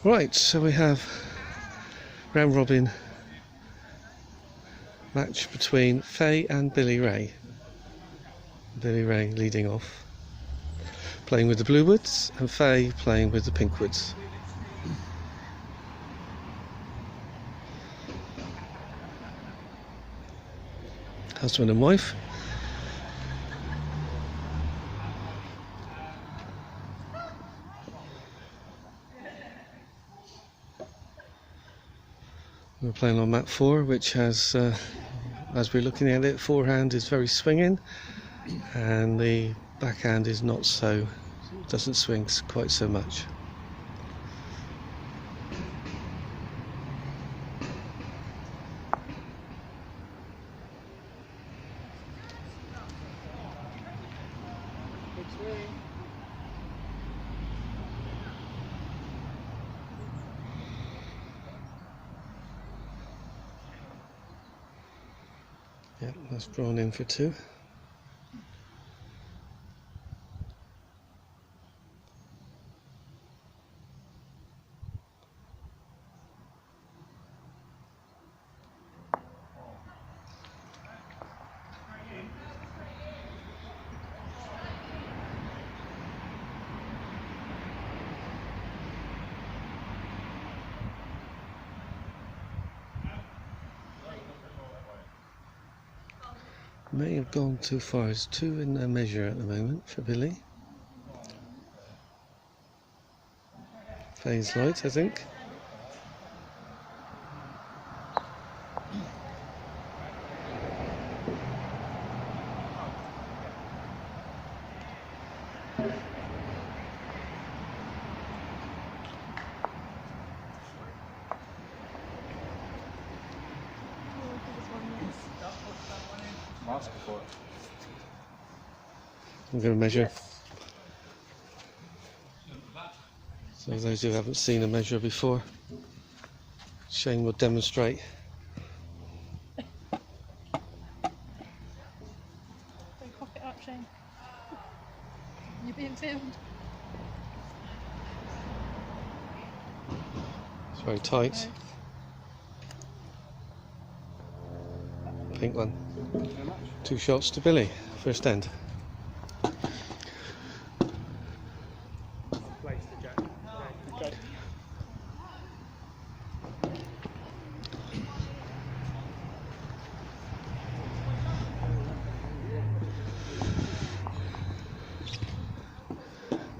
Right, so we have round robin match between Faye and Billy Ray. Billy Ray leading off, playing with the blue woods, and Faye playing with the pink woods. Husband and wife. We're playing on mat 4, which has, as we're looking at it, forehand is very swinging, and the backhand is not so, doesn't swing quite so much. Yeah, that's drawn in for 2. May have gone too far. It's 2 in a measure at the moment for Billy. Faye's light, I think. I'm going to measure. So those who haven't seen a measure before, Shane will demonstrate. Don't cough it up, Shane. You're being filmed. It's very tight. Pink one. 2 shots to Billy, first end.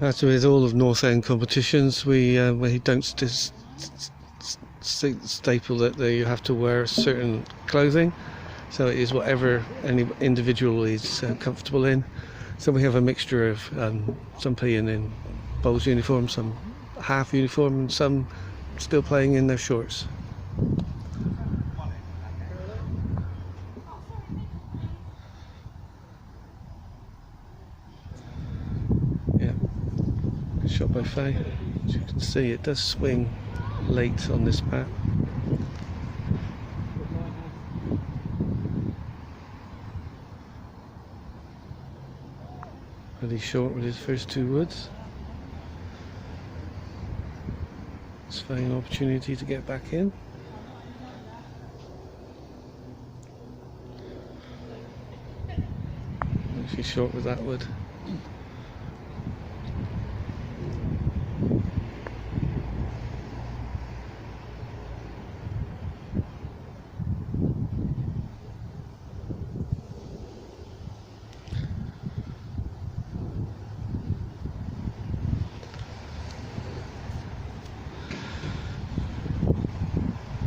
As with all of North End competitions, we don't staple that you have to wear certain clothing, so it is whatever any individual is comfortable in. So we have a mixture of some playing in bowls uniform, some half uniform, and some still playing in their shorts. Yeah. Shot by Faye. As you can see, it does swing late on this mat. Really short with his first 2 woods. It's Faye an opportunity to get back in. Actually short with that wood.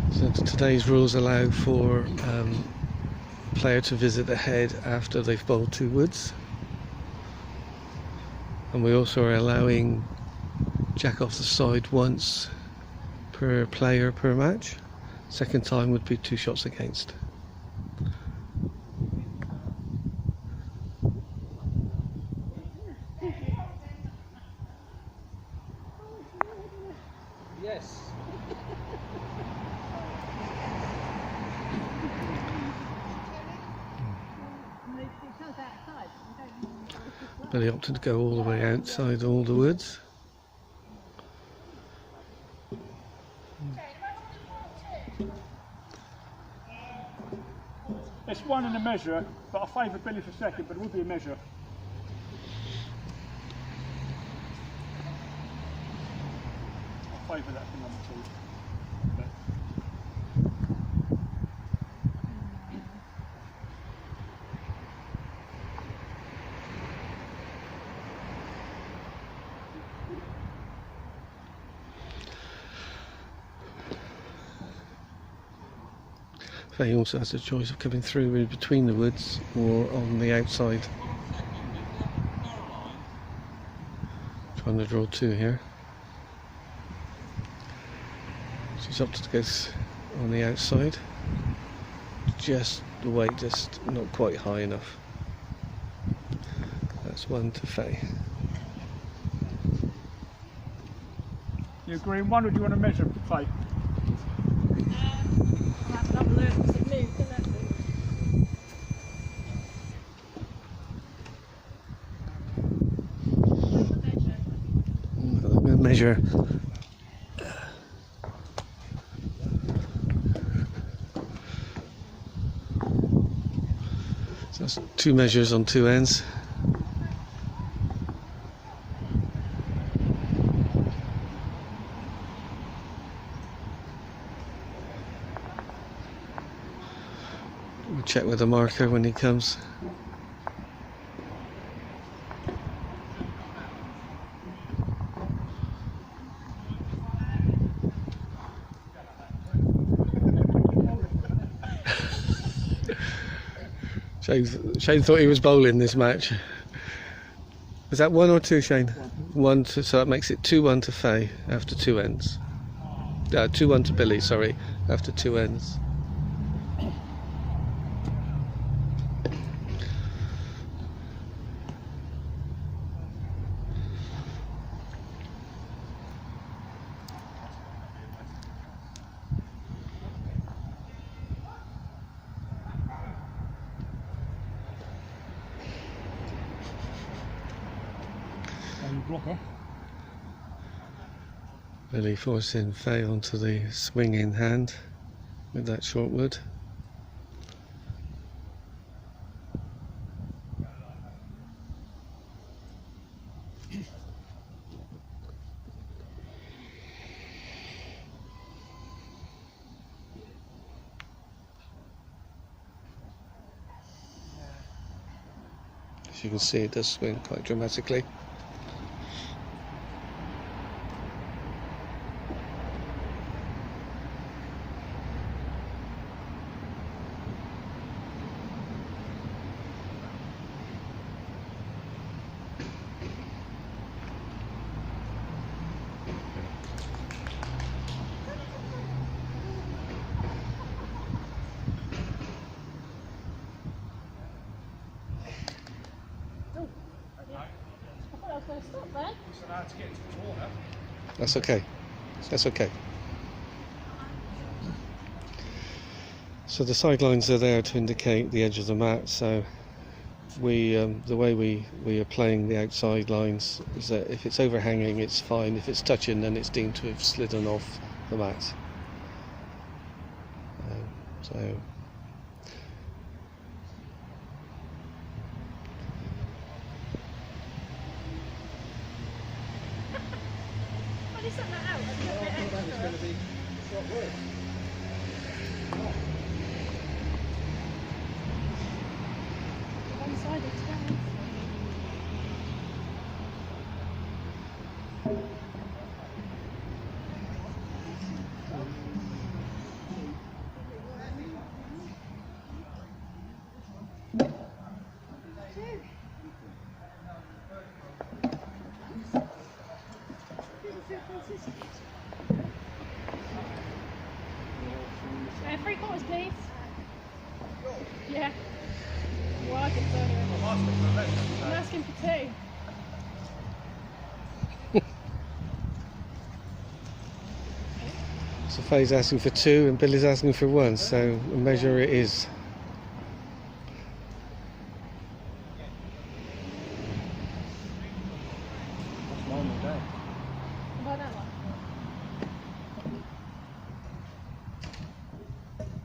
So today's rules allow for player to visit the head after they've bowled 2 woods, and we also are allowing jack off the side once per player per match. Second time would be 2 shots against. Yes. Billy opted to go all the way outside all the woods. It's one in a measure, but I favour Billy for second, but it will be a measure. I favour that for number 2. But Faye also has a choice of coming through in between the woods or on the outside. Trying to draw 2 here. She's opted to go on the outside. Just the weight, just not quite high enough. That's 1 to Faye. you agree in 1, or do you want to measure, Faye? I'll have another look because it moved, didn't it? I'm going to measure. So that's 2 measures on 2 ends. We'll check with the marker when he comes. Shane thought he was bowling this match. Was that 1 or 2, Shane? 1 to, so that makes it 2-1 to Faye after 2 ends. 2-1 to Billy, sorry, after 2 ends. Blocker. Billy forcing Faye onto the swinging hand with that short wood. As you can see, it does swing quite dramatically. That's okay. That's okay. So the sidelines are there to indicate the edge of the mat. So we, the way we are playing the outside lines is that if it's overhanging, it's fine. If it's touching, then it's deemed to have slidden off the mat. So. Sent that out a little bit extra. One-sided twice. Three quarters, please. Yeah. Well, I think so anyway. I'm asking for 2. So Faye's asking for 2 and Billy's asking for 1. So a measure it is. About that one.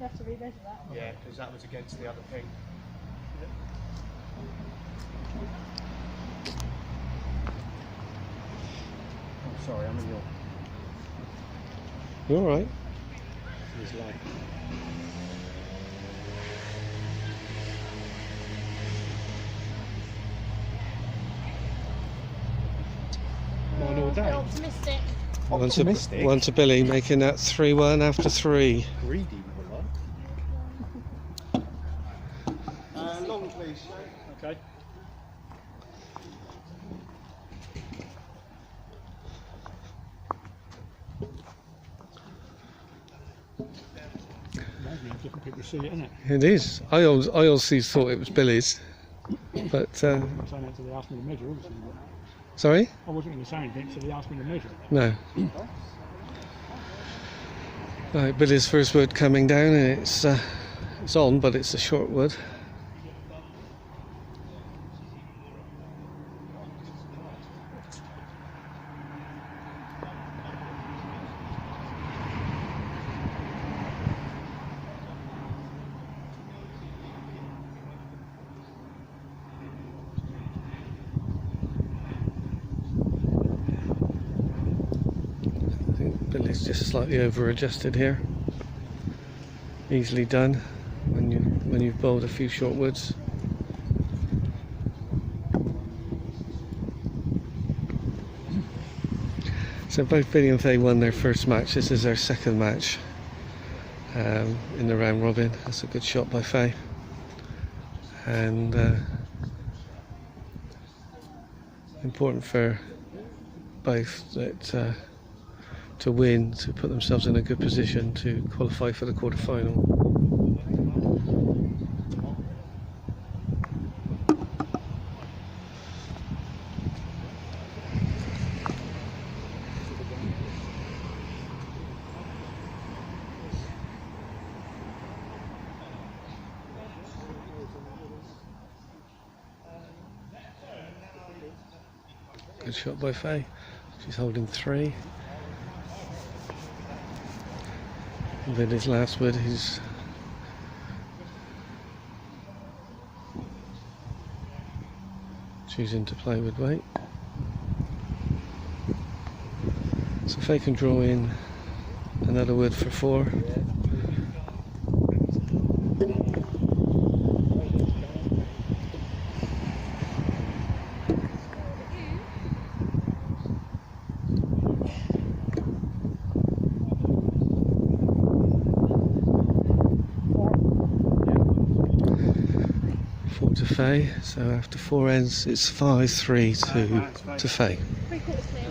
You have to remeasure that. Yeah, because that was against the other thing. Oh, sorry, I'm in your. You're all right. His leg. Not all day. Optimistic. Optimistic. One to Billy, making that 3-1 after 3. Greedy with one. Long, please. Okay. Amazing, different people see it, isn't it? It is. I always thought it was Billy's, but I'm not saying that until they asked me to measure, obviously. But sorry, I wasn't going to say anything until they asked me to measure. no. Right, Billy's first wood coming down, and it's on, but it's a short wood. I think Billy's just slightly over adjusted here. Easily done when you've bowled a few short woods. So both Billy and Faye won their first match. This is their second match in the round robin. That's a good shot by Faye. And important for both that to win, to put themselves in a good position to qualify for the quarter-final. Good shot by Faye. She's holding 3. And then his last wood, he's choosing to play with weight. So Faye can draw in another wood for 4. To Faye, so after 4 ends it's 5-3 to Faye. 3/4 clear.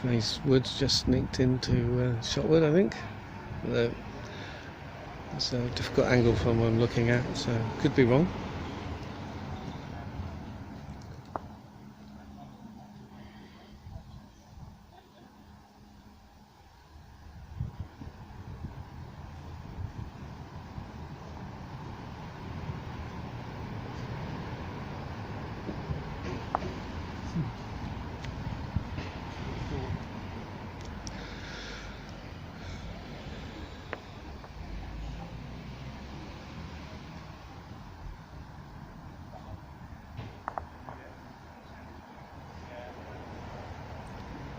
Faye's wood's just sneaked into shot wood, I think. It's a difficult angle from what I'm looking at, so could be wrong.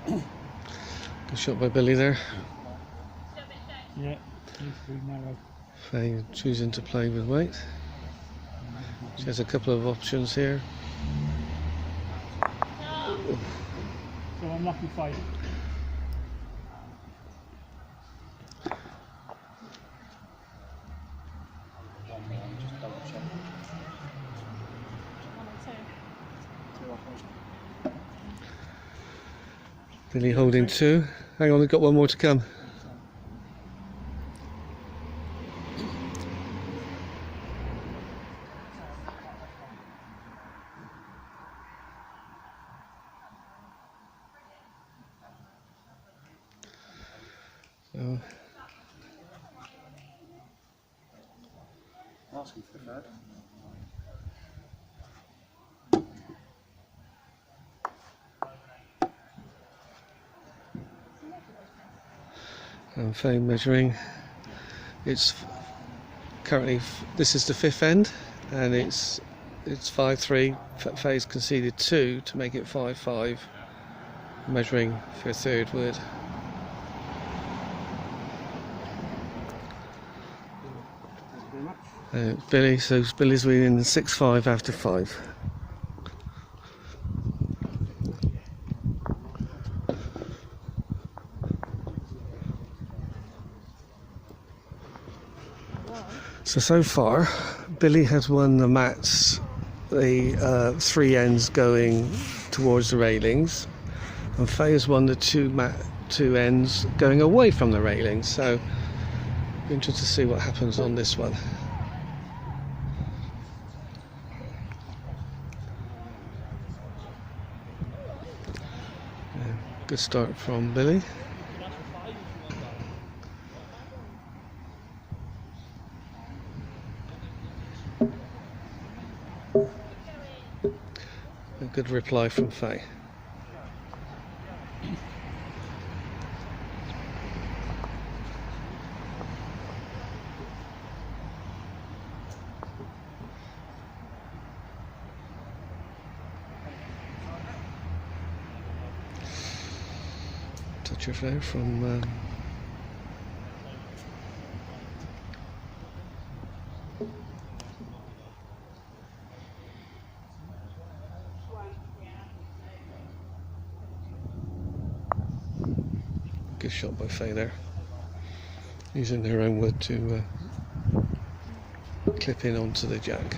Good shot by Billy there. Yeah, needs to be narrow. Faye choosing to play with weight. She has a couple of options here. So unlucky Faye. Just double check. 1 and 2. Billy holding 2. Hang on, we've got one more to come. So, Asking for the third. and Faye measuring. It's currently, this is the 5th end, and it's 5-3. Faye's conceded 2 to make it 5-5. Measuring for a 3rd wood. Billy, so Billy's winning 6-5 after 5. So far, Billy has won the mats, the 3 ends going towards the railings, and Faye has won the 2 ends going away from the railings. So, be interested to see what happens on this one. Good start from Billy. A good reply from Faye. Touch of there from good shot by Faye there, using their own wood to clip in onto the jack.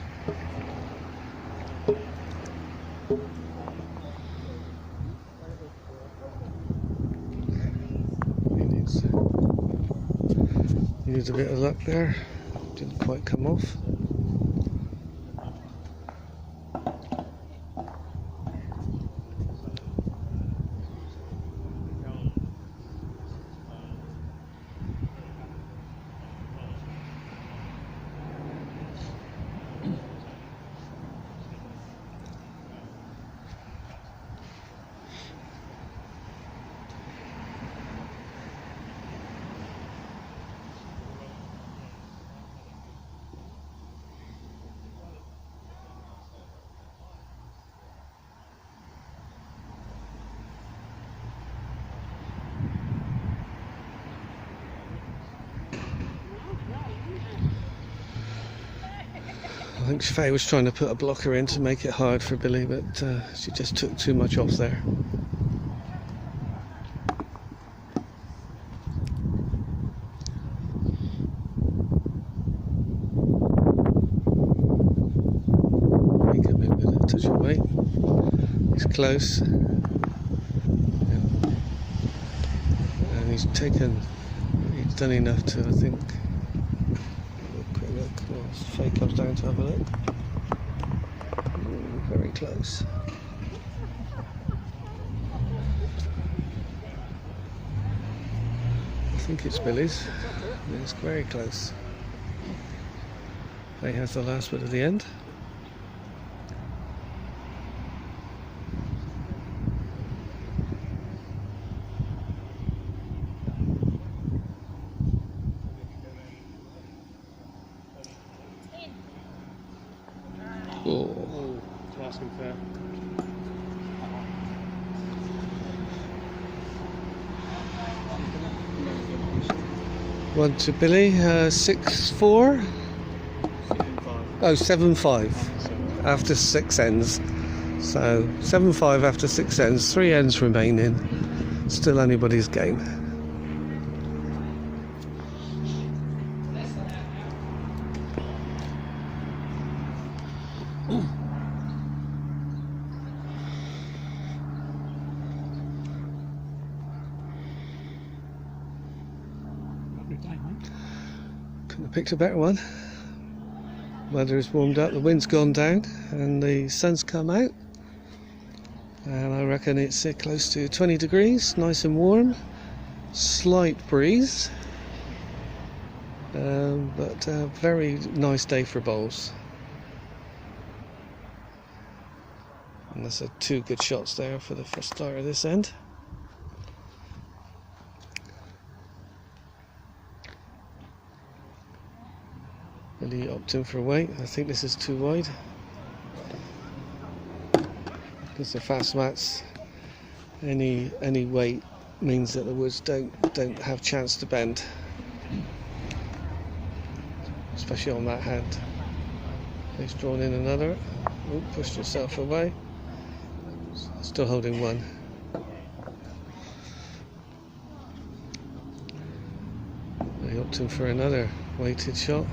He needs a bit of luck there, didn't quite come off. I think Faye was trying to put a blocker in to make it hard for Billy, but she just took too much off there. He came in with a touch of weight. He's close. Yeah. And he's done enough to, I think. Quick look. Well, Faye comes down to have a look. Very close. I think it's Billy's. It's very close. Faye has the last bit at the end. Asking fair. One to Billy, 6-4. 7-5. Oh, 7-5 after 6 ends. So 7-5 after 6 ends, 3 ends remaining. Still anybody's game. Couldn't have picked a better one. Weather's warmed up, the wind's gone down, and the sun's come out. And I reckon it's close to 20 degrees, nice and warm. Slight breeze, but a very nice day for bowls. And there's 2 good shots there for the first start of this end. Billy opting for weight. I think this is too wide. Because the fast mats, any weight means that the woods don't have chance to bend, especially on that hand. He's drawn in another. Oh, pushed yourself away. Still holding one. He opting for another weighted shot.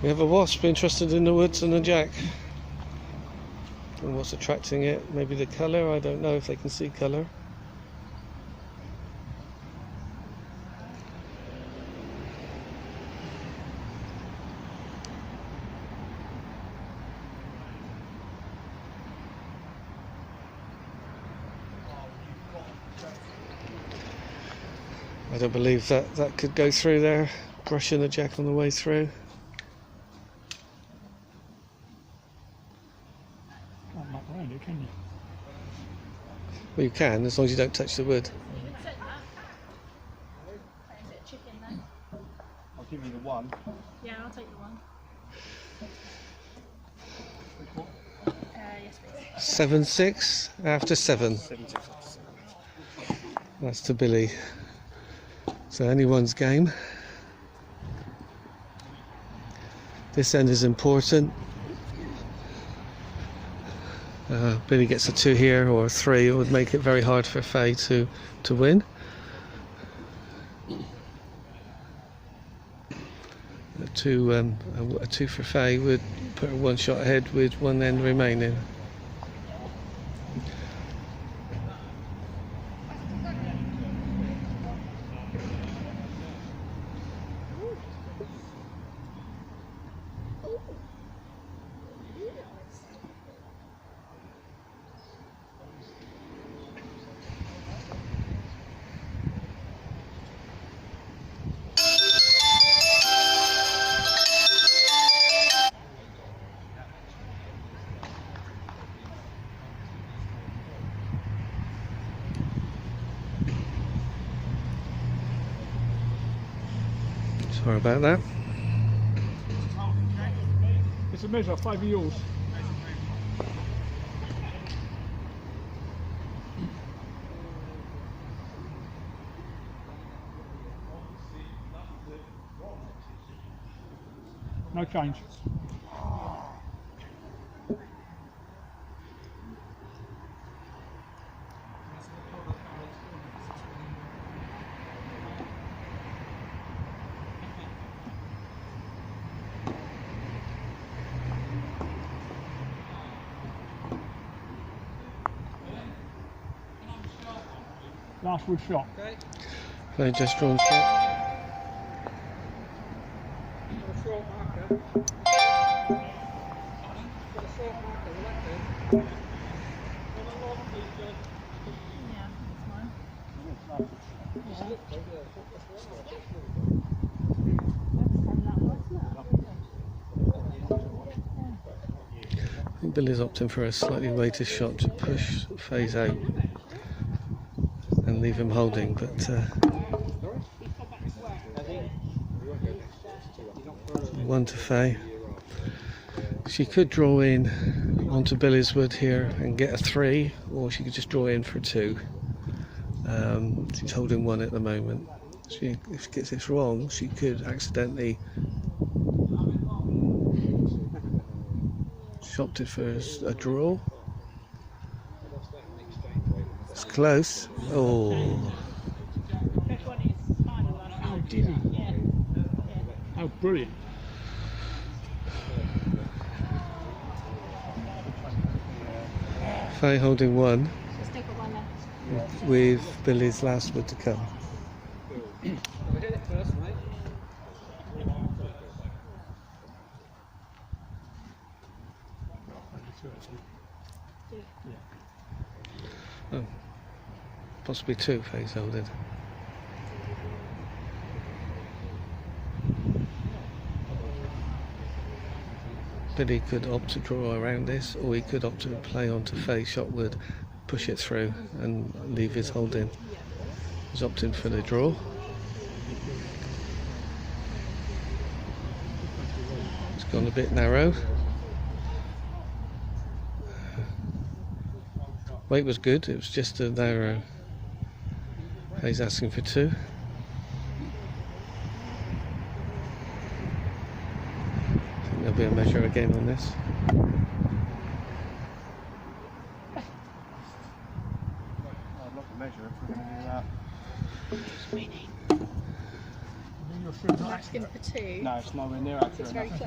We have a wasp interested in the woods and the jack. And what's attracting it? Maybe the colour, I don't know if they can see colour. I don't believe that could go through there, brushing the jack on the way through. Can't muck around it, can you? Well, you can, as long as you don't touch the wood. You can set that. Is it a chicken then? I'll give you the one. Yeah, I'll take the one. Yes, please. 7-6 after 7. 7-6. That's to Billy. So anyone's game. This end is important. Billy gets a 2 here or a 3. It would make it very hard for Faye to win. A 2 for Faye would put her 1 shot ahead with 1 end remaining. Sorry about that. It's a measure, 5 yours. No change. Last wood shot. Faye just drawn shot. Yeah, that's mine. I think Billy's opting for a slightly weighted shot to push Faye's out and leave him holding, but 1 to Faye. She could draw in onto Billy's wood here and get a 3, or she could just draw in for 2. She's holding 1 at the moment. If she gets this wrong, she could accidentally shopped it for a draw. It's close. Oh. This one is harder than How did he? Yeah. How brilliant. Faye holding 1 So still got one left. with Billy's last wood to come. Oh, possibly 2 Faye's holding. Billy could opt to draw around this, or he could opt to play onto Faye's shot wood, push it through and leave his holding. He's opting for the draw. It's gone a bit narrow. Weight was good, it was just a narrow. He's asking for 2. I think there'll be a measure again on this. I'd love to measure if we're going to do that. I'm asking for 2. No, it's nowhere near accurate. It's very enough.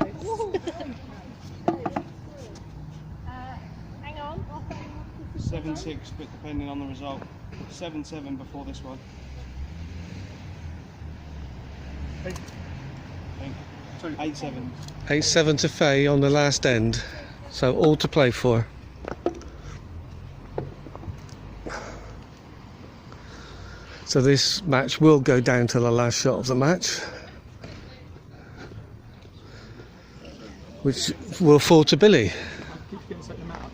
close. Hang on. 7-6, but depending on the result. 7-7 before this one. I think. 8-7. 8-7 to Faye on the last end, so all to play for. So this match will go down to the last shot of the match, which will fall to Billy. Keep getting set them out.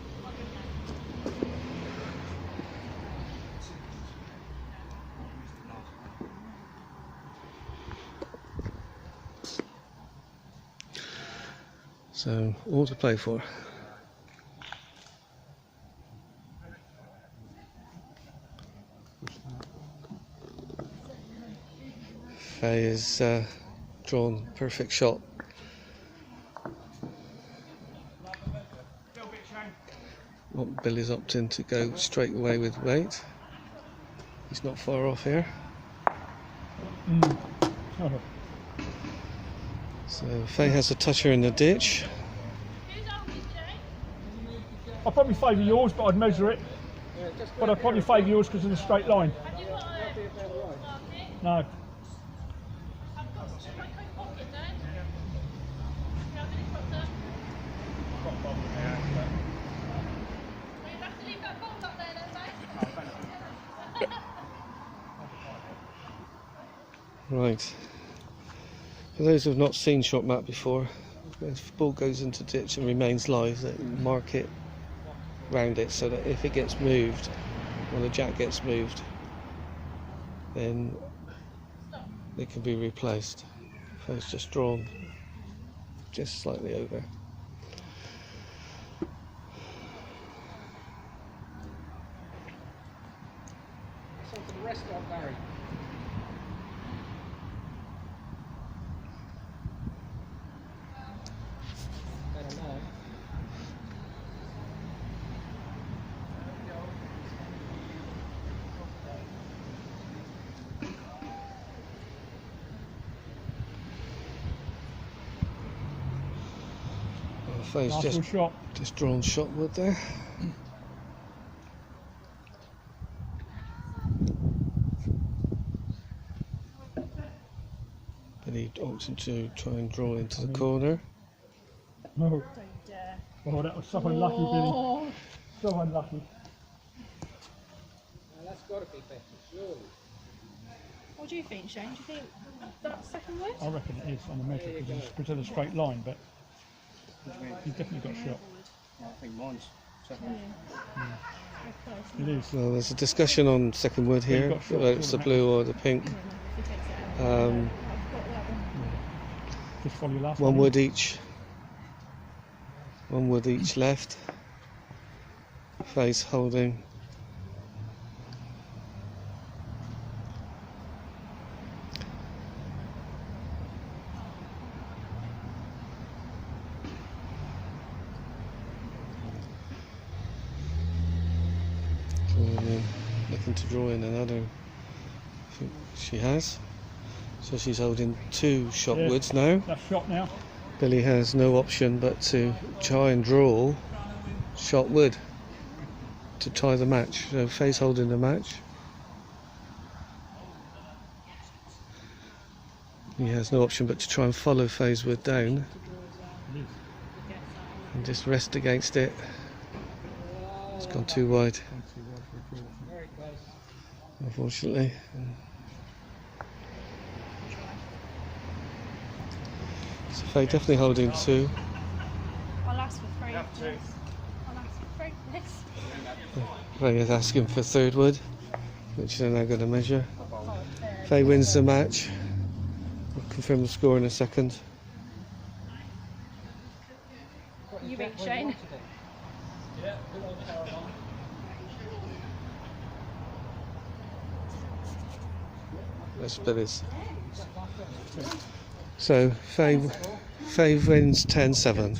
So all to play for. Faye has drawn perfect shot. Well, Billy's opting to go straight away with weight. He's not far off here. So Faye has a toucher in the ditch. I'd probably favour yours, but I'd measure it. But I'd probably favour yours because of the straight line. No. Right. For those who have not seen shot map before, if the ball goes into ditch and remains live, they mark it round it so that if it gets moved, when the jack gets moved, then it can be replaced. So it's just drawn just slightly over. So for the rest of Barry. Faye's Last good shot. just drawn shot wood there. But he opted to try and draw into the corner. No. Don't dare. Oh, that was so unlucky, Billy. Oh, So unlucky. What do you think, Shane? Do you think that's second word? I reckon it is on the measure because it's a straight line, but he's definitely got a shot. I think mine's second. It is. Well, there's a discussion on second wood Yeah, you've here, got shot, whether it's the blue or the pink. Just follow your last One one. wood each. One wood each left. Face holding. Looking to draw in another. I think she has. So she's holding 2 shot Yeah. woods now. That's shot now. Billy has no option but to try and draw shot wood to tie the match. So Faye's holding the match. He has no option but to try and follow Faye's wood down It is. and just rest against it. It's gone too wide, unfortunately. So Faye definitely holding 2. I'll ask for 3. I'll ask for 3, please. Faye is asking for 3rd wood, which they're now going to measure. Faye wins the match. We'll confirm the score in a second. You think, Shane? That's Billy's. So Faye wins 10-7.